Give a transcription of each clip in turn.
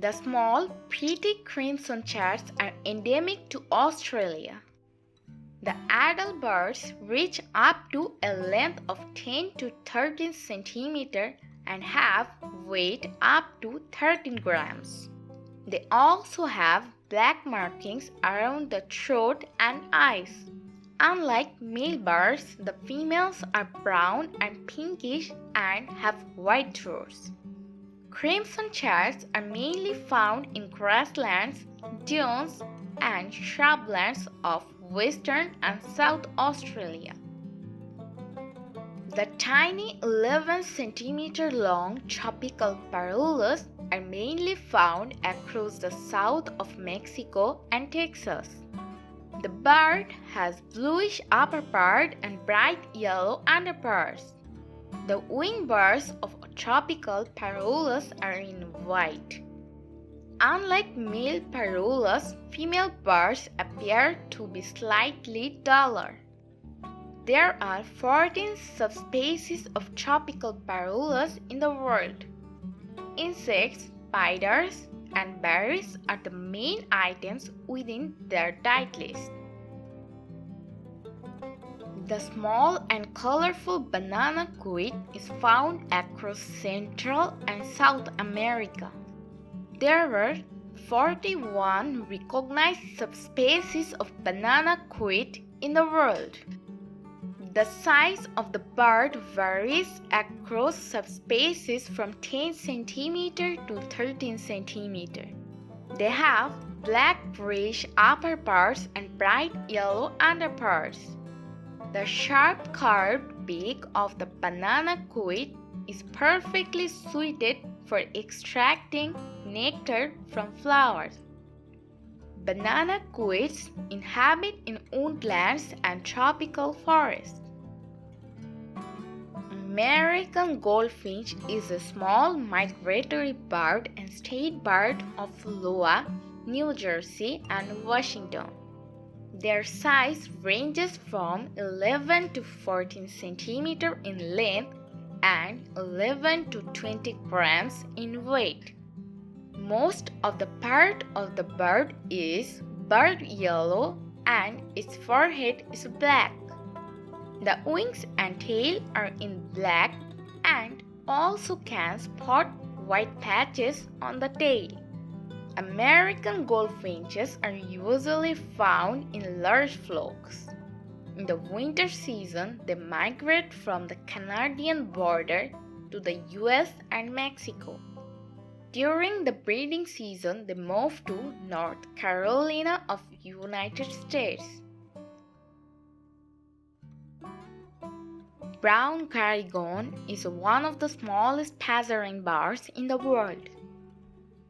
The small, pretty crimson chats are endemic to Australia. The adult birds reach up to a length of 10 to 13 cm and have weight up to 13 grams. They also have black markings around the throat and eyes. Unlike male birds, the females are brown and pinkish and have white throats. Crimson chats are mainly found in grasslands, dunes, and shrublands of Western and South Australia. The tiny 11 cm long tropical parulas are mainly found across the south of Mexico and Texas. The bird has bluish upper part and bright yellow underparts. The wing bars of tropical parulas are in white. Unlike male parulas, female birds appear to be slightly duller. There are 14 subspecies of tropical parulas in the world. Insects, spiders, and berries are the main items within their diet list. The small and colorful bananaquit is found across Central and South America. There were 41 recognized subspecies of bananaquit in the world. The size of the bird varies across subspecies from 10 cm to 13 cm. They have black-grayish upper parts and bright yellow underparts. The sharp curved beak of the bananaquit is perfectly suited for extracting nectar from flowers. Bananaquits inhabit in woodlands and tropical forests. American goldfinch is a small migratory bird and state bird of Iowa, New Jersey, and Washington. Their size ranges from 11 to 14 cm in length and 11 to 20 grams in weight. Most of the part of the bird is burnt yellow and its forehead is black. The wings and tail are in black and also can spot white patches on the tail. American goldfinches are usually found in large flocks. In the winter season, they migrate from the Canadian border to the US and Mexico. During the breeding season, they move to North Carolina of United States. Brown Gerygone is one of the smallest passerine birds in the world.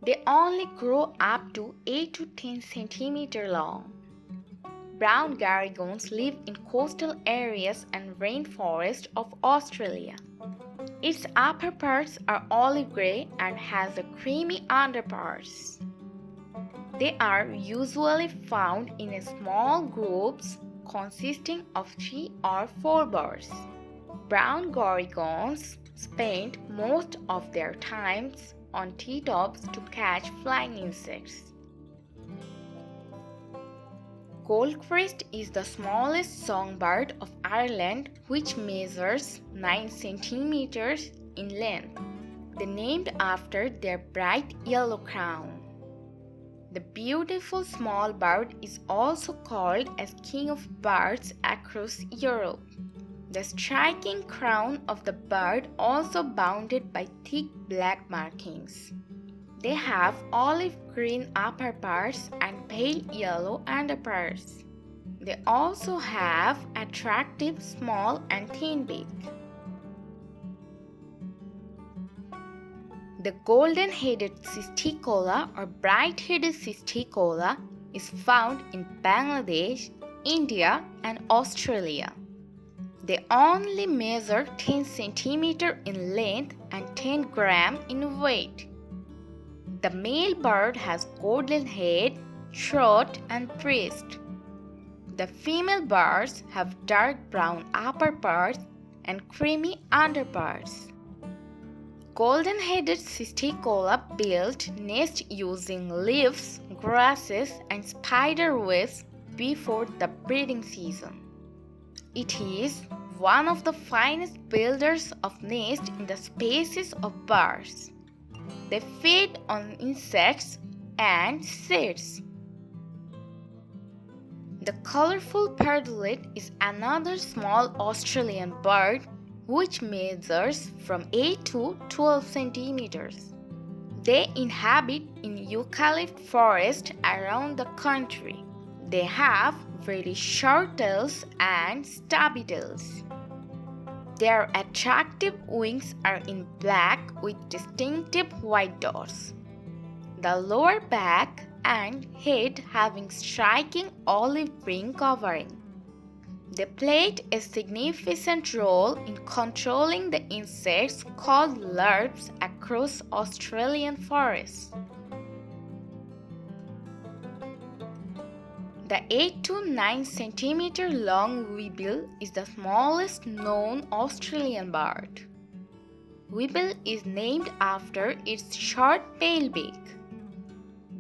They only grow up to 8 to 10 cm long. Brown Gerygones live in coastal areas and rainforests of Australia. Its upper parts are olive grey and has a creamy underparts. They are usually found in small groups consisting of 3 or 4 birds. Brown Gerygones spend most of their times on treetops to catch flying insects. Goldcrest is the smallest songbird of Ireland, which measures 9 cm in length. They named after their bright yellow crown. The beautiful small bird is also called as king of birds across Europe. The striking crown of the bird also bounded by thick black markings. They have olive green upper parts and pale yellow underparts. They also have attractive small and thin beak. The golden-headed Cisticola or bright-headed Cisticola is found in Bangladesh, India, and Australia. They only measure 10 cm in length and 10 grams in weight. The male bird has golden head, throat, and breast. The female birds have dark brown upper parts and creamy underparts. golden-headed Cisticola build nest using leaves, grasses, and spider webs before the breeding season. It is one of the finest builders of nests in the species of birds. They feed on insects and seeds. The colorful Pardalote is another small Australian bird which measures from 8 to 12 centimeters. They inhabit in eucalypt forest around the country. They have very short tails and stubby tails. Their attractive wings are in black with distinctive white dots. The lower back and head having striking olive green covering. They played a significant role in controlling the insects called larvae across Australian forests. The 8 to 9 centimeter long Weebill is the smallest known Australian bird. Weebill is named after its short pale beak.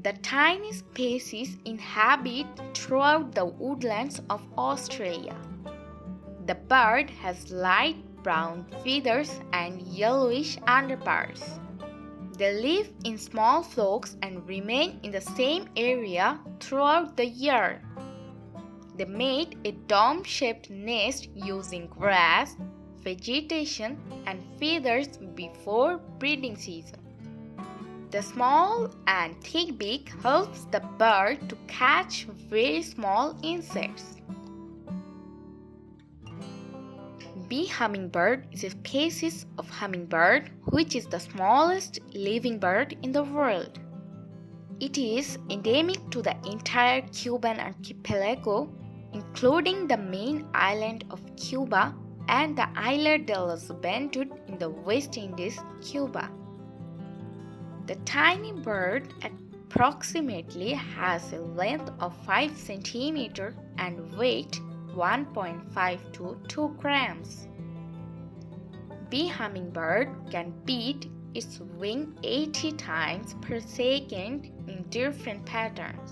The tiny species inhabit throughout the woodlands of Australia. The bird has light brown feathers and yellowish underparts. They live in small flocks and remain in the same area throughout the year. They made a dome-shaped nest using grass, vegetation, and feathers before breeding season. The small and thick beak helps the bird to catch very small insects. Bee hummingbird is a species of hummingbird which is the smallest living bird in the world. It is endemic to the entire Cuban archipelago, including the main island of Cuba and the Isla de la Juventud in the West Indies, Cuba. The tiny bird approximately has a length of 5 cm and weight 1.5 to 2 grams. Bee hummingbird can beat its wing 80 times per second in different patterns.